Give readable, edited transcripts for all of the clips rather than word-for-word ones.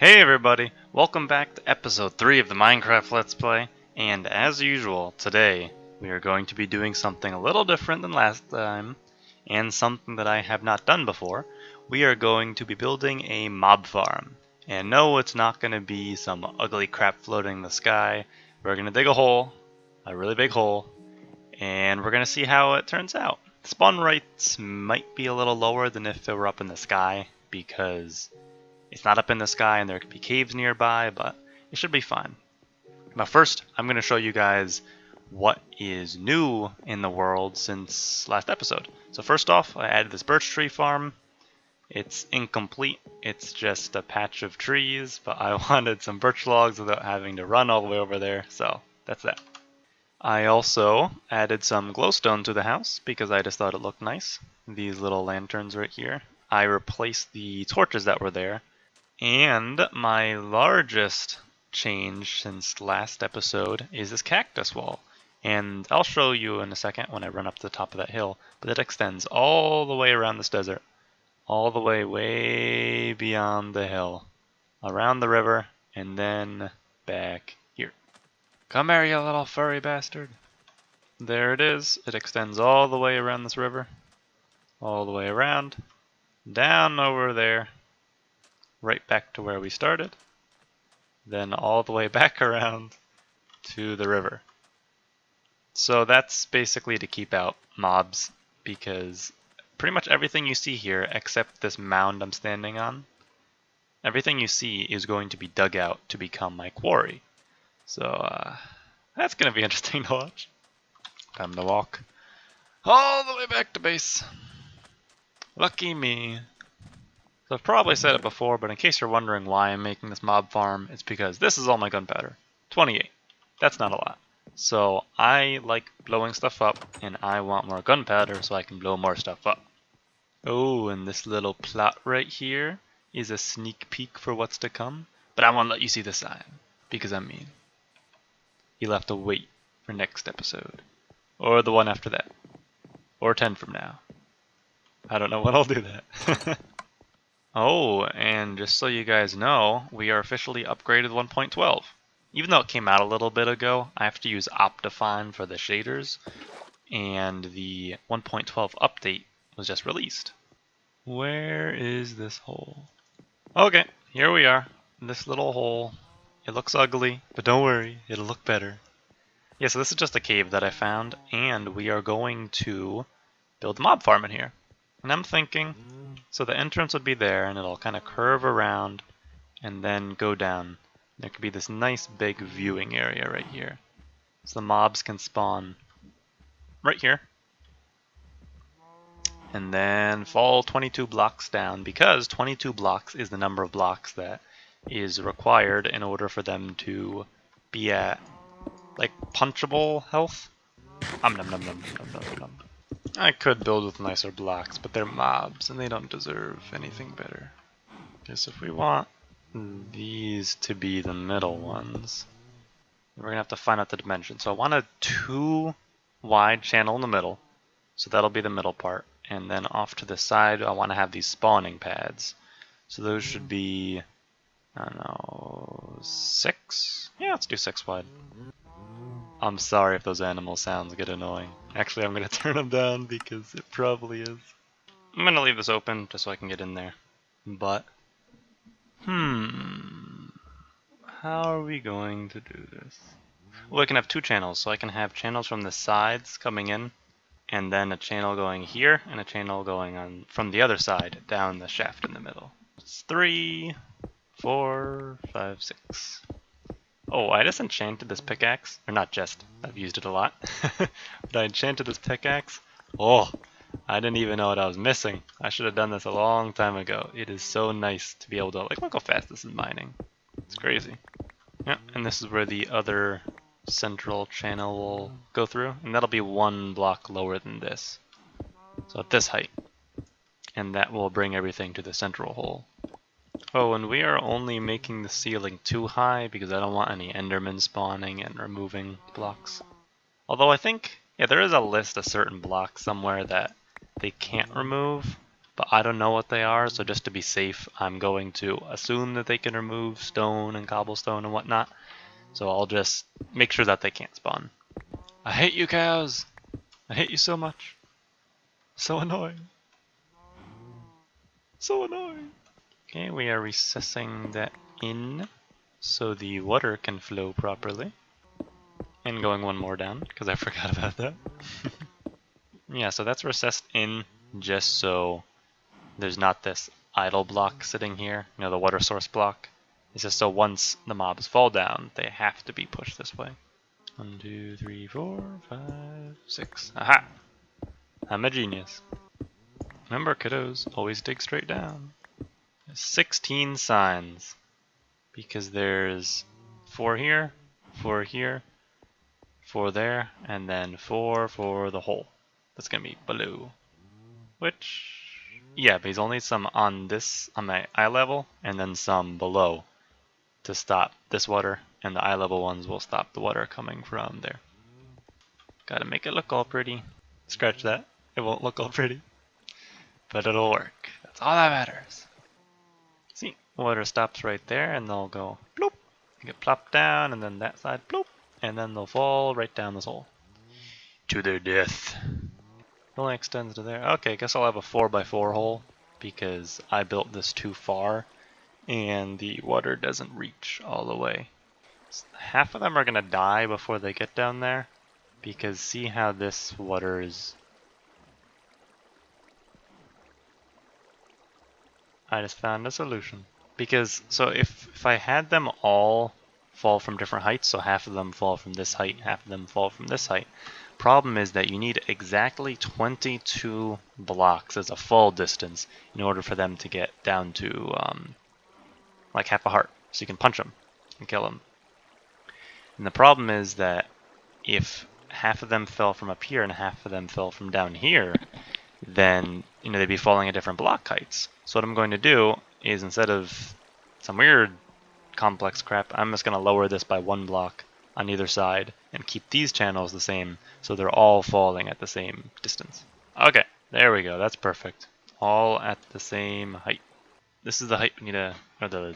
Hey everybody, welcome back to episode 3 of the Minecraft Let's Play, and as usual, today we are going to be doing something a little different than last time, and something that I have not done before. We are going to be building a mob farm. And no, it's not going to be some ugly crap floating in the sky. We're going to dig a hole, a really big hole, and we're going to see how it turns out. Spawn rates might be a little lower than if it were up in the sky, because it's not up in the sky and there could be caves nearby, but it should be fine. But first, I'm going to show you guys what is new in the world since last episode. So first off, I added this birch tree farm. It's incomplete. It's just a patch of trees, but I wanted some birch logs without having to run all the way over there, so that's that. I also added some glowstone to the house because I just thought it looked nice. These little lanterns right here. I replaced the torches that were there. And my largest change since last episode is this cactus wall. And I'll show you in a second when I run up to the top of that hill, but it extends all the way around this desert. All the way beyond the hill. Around the river, and then back here. Come here, you little furry bastard. There it is. It extends all the way around this river. All the way around. Down over there. Right back to where we started, then all the way back around to the river. So that's basically to keep out mobs, because pretty much everything you see here, except this mound I'm standing on, everything you see is going to be dug out to become my quarry. So that's going to be interesting to watch. Time to walk all the way back to base. Lucky me. So I've probably said it before, but in case you're wondering why I'm making this mob farm, it's because this is all my gunpowder. 28. That's not a lot. So I like blowing stuff up, and I want more gunpowder so I can blow more stuff up. Oh, and this little plot right here is a sneak peek for what's to come. But I won't let you see the sign, because I'm mean. You'll have to wait for next episode. Or the one after that. Or 10 from now. I don't know when I'll do that. Oh, and just so you guys know, we are officially upgraded 1.12. Even though it came out a little bit ago, I have to use Optifine for the shaders, and the 1.12 update was just released. Where is this hole? Okay, here we are. This little hole. It looks ugly, but don't worry, it'll look better. Yeah, so this is just a cave that I found, and we are going to build a mob farm in here. And I'm thinking, so the entrance would be there, and it'll kind of curve around and then go down. There could be this nice big viewing area right here. So the mobs can spawn right here. And then fall 22 blocks down, because 22 blocks is the number of blocks that is required in order for them to be at, like, punchable health. Nom nom nom nom nom nom nom. I could build with nicer blocks, but they're mobs, and they don't deserve anything better. Because if we want these to be the middle ones, we're going to have to find out the dimensions. So I want a 2 wide channel in the middle, so that'll be the middle part. And then off to the side, I want to have these spawning pads. So those should be, I don't know, 6? Yeah, let's do 6 wide. I'm sorry if those animal sounds get annoying. Actually, I'm going to turn them down because it probably is. I'm going to leave this open just so I can get in there. But, how are we going to do this? Well, I can have 2 channels, so I can have channels from the sides coming in, and then a channel going here, and a channel going on from the other side down the shaft in the middle. It's 3, 4, 5, 6. Oh, I just enchanted this pickaxe. Or not just, I've used it a lot. But I enchanted this pickaxe. Oh, I didn't even know what I was missing. I should have done this a long time ago. It is so nice to be able to, like, look how fast this is mining. It's crazy. Yeah, and this is where the other central channel will go through. And that'll be 1 block lower than this. So at this height. And that will bring everything to the central hole. Oh, and we are only making the ceiling too high because I don't want any endermen spawning and removing blocks. Although I think, yeah, there is a list of certain blocks somewhere that they can't remove, but I don't know what they are, so just to be safe, I'm going to assume that they can remove stone and cobblestone and whatnot. So I'll just make sure that they can't spawn. I hate you cows! I hate you so much. So annoying. So annoying. Okay, we are recessing that in so the water can flow properly. And going one more down, because I forgot about that. Yeah, so that's recessed in just so there's not this idle block sitting here, you know, the water source block. It's just so once the mobs fall down, they have to be pushed this way. 1, 2, 3, 4, 5, 6. Aha! I'm a genius. Remember, kiddos, always dig straight down. There's 16 signs, because there's 4 here, 4 here, 4 there, and then 4 for the hole. That's gonna be below. Which, yeah, but he's only some on my eye level, and then some below to stop this water, and the eye level ones will stop the water coming from there. Gotta make it look all pretty. Scratch that. It won't look all pretty. But it'll work. That's all that matters. See, water stops right there, and they'll go bloop, get plopped down, and then that side bloop, and then they'll fall right down this hole. To their death. It only extends to there. Okay, I guess I'll have a 4x4 hole, because I built this too far, and the water doesn't reach all the way. So half of them are gonna die before they get down there, because see how this water is... I just found a solution. Because, so if I had them all fall from different heights, so half of them fall from this height, half of them fall from this height, problem is that you need exactly 22 blocks as a fall distance in order for them to get down to like half a heart, so you can punch them and kill them. And the problem is that if half of them fell from up here and half of them fell from down here, then they'd be falling at different block heights. So what I'm going to do is, instead of some weird complex crap, I'm just going to lower this by 1 block on either side and keep these channels the same, so they're all falling at the same distance. Okay, there we go. That's perfect. All at the same height. This is the height we need to, or the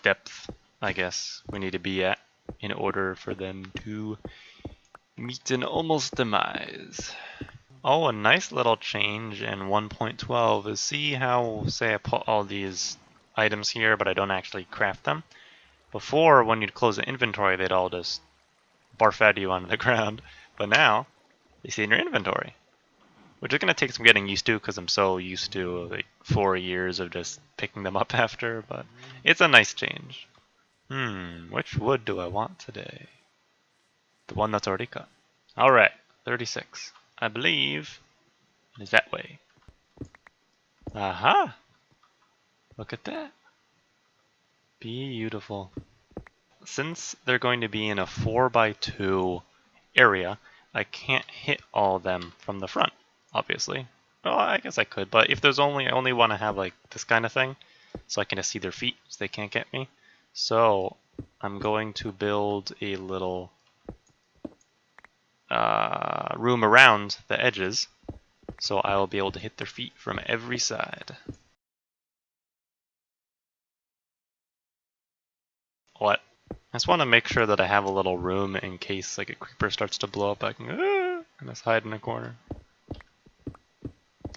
depth, I guess, we need to be at in order for them to meet an almost demise. Oh, a nice little change in 1.12 is, see how, say I put all these items here, but I don't actually craft them? Before, when you'd close the inventory, they'd all just barf at you onto the ground. But now, they stay in your inventory. Which is going to take some getting used to, because I'm so used to like 4 years of just picking them up after, but it's a nice change. Which wood do I want today? The one that's already cut. Alright, 36. I believe it is that way. Aha! Look at that. Beautiful. Since they're going to be in a 4x2 area, I can't hit all of them from the front, obviously. Well, I guess I could, but if there's I only want to have like this kind of thing, so I can just see their feet, so they can't get me. So I'm going to build a little room around the edges, so I will be able to hit their feet from every side. What? I just want to make sure that I have a little room in case like a creeper starts to blow up. I can just hide in a corner.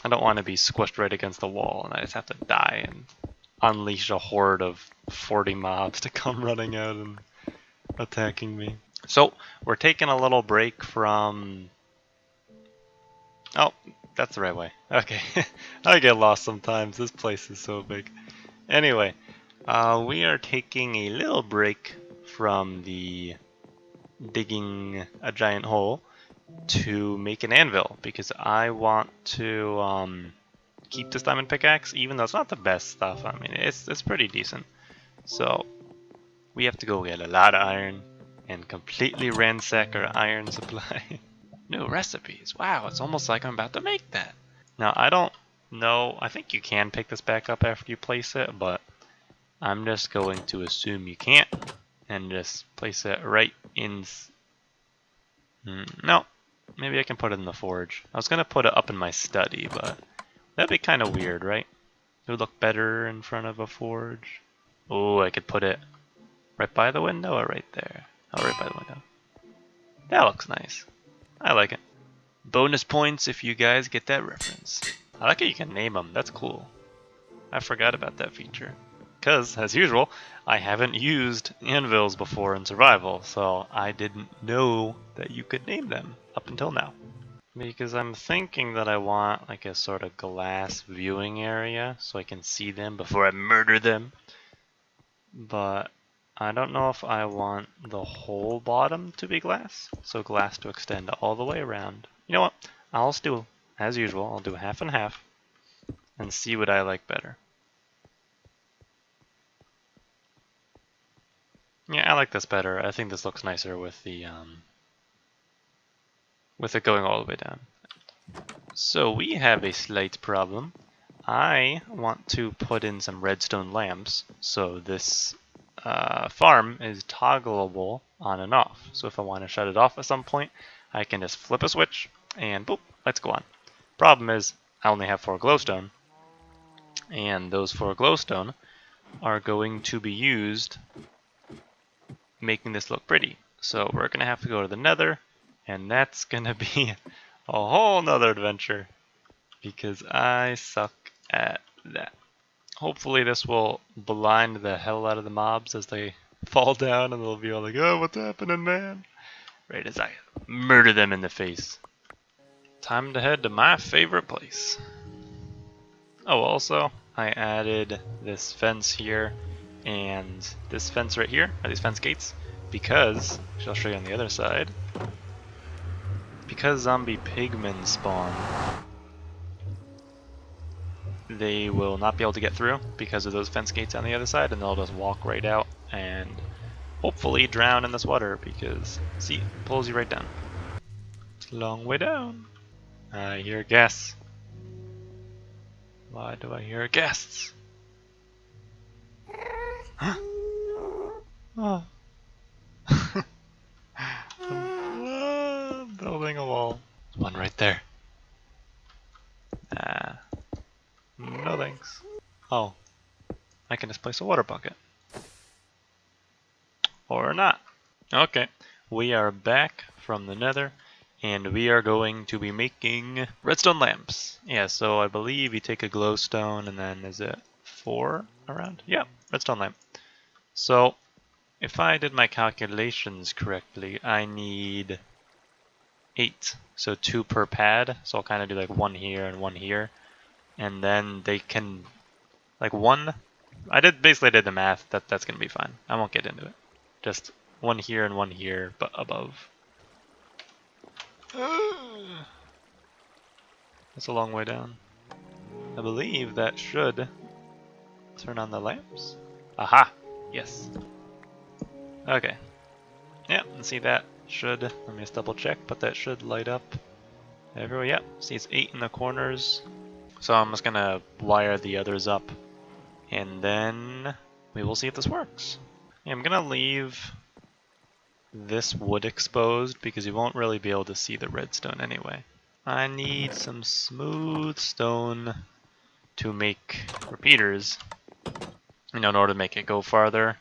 I don't want to be squished right against the wall and I just have to die and unleash a horde of 40 mobs to come running out and attacking me. So we're taking a little break from... Oh, that's the right way. Okay. I get lost sometimes. This place is so big. Anyway, we are taking a little break from the digging a giant hole to make an anvil, because I want to keep this diamond pickaxe, even though it's not the best stuff. I mean, it's pretty decent. So we have to go get a lot of iron and completely ransack our iron supply. New recipes. Wow, it's almost like I'm about to make that. Now, I don't know. I think you can pick this back up after you place it, but I'm just going to assume you can't and just place it right in... No, maybe I can put it in the forge. I was going to put it up in my study, but That'd be kind of weird, right? It would look better in front of a forge. Oh, I could put it right by the window or right there. Oh, right by the window. That looks nice. I like it. Bonus points if you guys get that reference. I like how you can name them. That's cool. I forgot about that feature. Because, as usual, I haven't used anvils before in survival, so I didn't know that you could name them up until now. Because I'm thinking that I want like a sort of glass viewing area so I can see them before I murder them. But I don't know if I want the whole bottom to be glass, so glass to extend all the way around. You know what? I'll just do, as usual, I'll do half and half and see what I like better. Yeah, I like this better. I think this looks nicer with the with it going all the way down. So we have a slight problem. I want to put in some redstone lamps, so this farm is toggleable on and off. So if I want to shut it off at some point, I can just flip a switch and boop, let's go on. Problem is, I only have 4 glowstone, and those 4 glowstone are going to be used making this look pretty. So we're going to have to go to the nether, and that's going to be a whole nother adventure because I suck at that. Hopefully this will blind the hell out of the mobs as they fall down and they'll be all like, oh, what's happening, man? Right as I murder them in the face. Time to head to my favorite place. Oh, also, I added this fence here and this fence right here, or these fence gates, because, which I'll show you on the other side, because zombie pigmen spawn, they will not be able to get through because of those fence gates on the other side, and they'll just walk right out and hopefully drown in this water because, see, it pulls you right down. It's a long way down. I hear guests. Why do I hear guests? Huh? Oh. Building a wall. There's one right there. Ah. No thanks. Oh. I can just place a water bucket. Or not. Okay. We are back from the nether, and we are going to be making redstone lamps. Yeah, so I believe you take a glowstone and then is it 4 around? Yeah, redstone lamp. So if I did my calculations correctly, I need 8. So 2 per pad. So I'll kind of do like 1 here and 1 here. And then they can, like 1, basically did the math, that's going to be fine. I won't get into it. Just 1 here and 1 here, but above. That's a long way down. I believe that should turn on the lamps. Aha! Yes. Okay. Yeah, and see that should, let me just double check, but that should light up everywhere. Yep, see it's 8 in the corners. So I'm just gonna wire the others up, and then we will see if this works. Yeah, I'm gonna leave this wood exposed because you won't really be able to see the redstone anyway. I need some smooth stone to make repeaters, in order to make it go farther.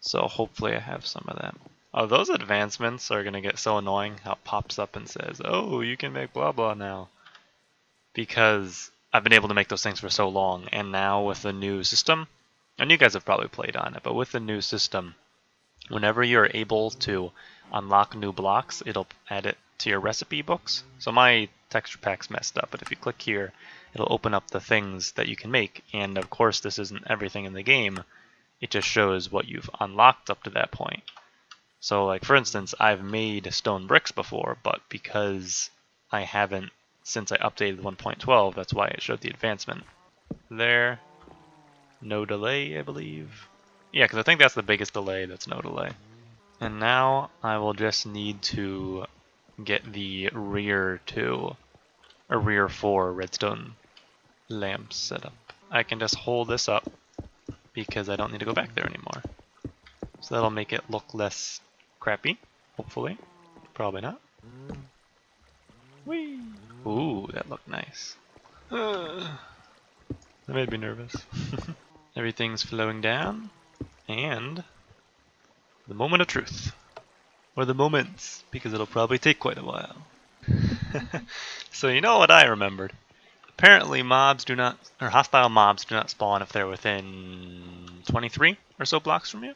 So hopefully I have some of that. Oh, those advancements are gonna get so annoying how it pops up and says, oh, you can make blah blah now. Because I've been able to make those things for so long, and now with the new system, and you guys have probably played on it, but with the new system, whenever you're able to unlock new blocks, it'll add it to your recipe books. So my texture pack's messed up, but if you click here, it'll open up the things that you can make, and of course this isn't everything in the game, it just shows what you've unlocked up to that point. So like for instance, I've made stone bricks before, but because I haven't, since I updated 1.12, that's why it showed the advancement. There, no delay, I believe. Yeah, because I think that's the biggest delay, that's no delay. And now I will just need to get the rear 4 redstone lamps set up. I can just hold this up because I don't need to go back there anymore. So that'll make it look less crappy, hopefully. Probably not. Whee! Ooh, that looked nice. That made me nervous. Everything's flowing down, and the moment of truth. Or the moments, because it'll probably take quite a while. So you know what I remembered? Apparently mobs do not, or hostile mobs do not spawn if they're within 23 or so blocks from you.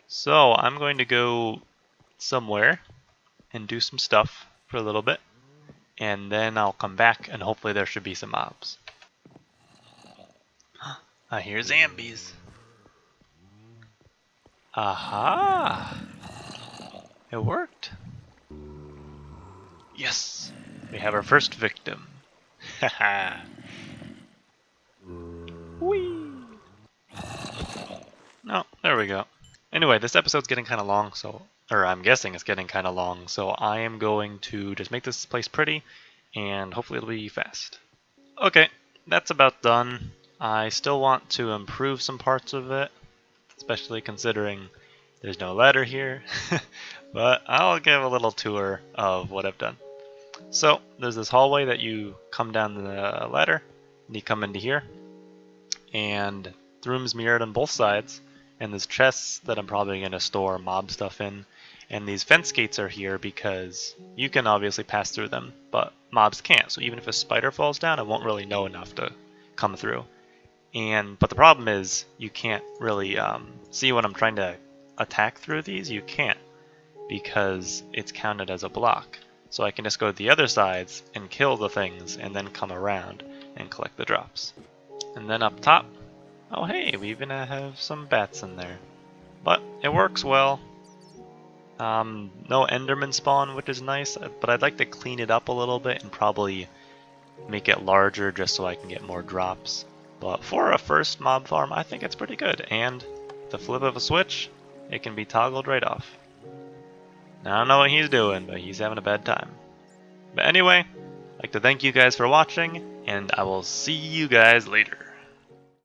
So I'm going to go somewhere and do some stuff for a little bit, and then I'll come back and hopefully there should be some mobs. I hear zombies. Aha! It worked. Yes! We have our first victim. Haha. Whee! No, there we go. Anyway, this episode's getting kind of long, so, or I'm guessing it's getting kind of long, so I am going to just make this place pretty, and hopefully it'll be fast. Okay, that's about done. I still want to improve some parts of it, especially considering there's no ladder here, but I'll give a little tour of what I've done. So, there's this hallway that you come down the ladder, and you come into here, and the room's mirrored on both sides, and there's chests that I'm probably going to store mob stuff in, and these fence gates are here because you can obviously pass through them, but mobs can't, so even if a spider falls down, it won't really know enough to come through. But the problem is, you can't really see when I'm trying to attack through these. You can't, because it's counted as a block. So I can just go to the other sides and kill the things and then come around and collect the drops. And then up top, oh hey, we even have some bats in there. But it works well. No Enderman spawn, which is nice, but I'd like to clean it up a little bit and probably make it larger just so I can get more drops. But for a first mob farm, I think it's pretty good, and the flip of a switch, it can be toggled right off. Now, I don't know what he's doing, but he's having a bad time. But anyway, I'd like to thank you guys for watching, and I will see you guys later.